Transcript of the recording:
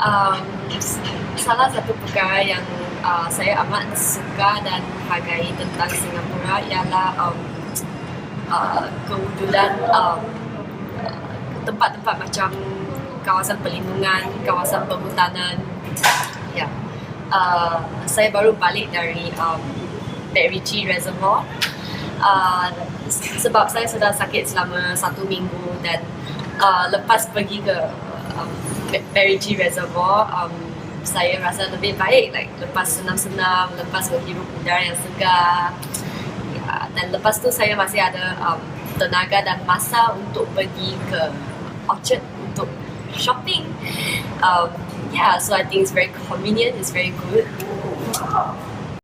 Um, Salah satu perkara yang saya amat suka dan hargai tentang Singapura ialah kewujudan tempat-tempat macam kawasan perlindungan, kawasan perhutanan. Ya, saya baru balik dari MacRitchie Reservoir. Sebab saya sudah sakit selama 1 minggu dan lepas pergi ke MacRitchie Reservoir, saya rasa lebih baik, lepas senam-senam, lepas berhirup udara yang segar, ya, dan lepas tu saya masih ada tenaga dan masa untuk pergi ke Orchard untuk shopping. Yeah, so I think it's very convenient, it's very good.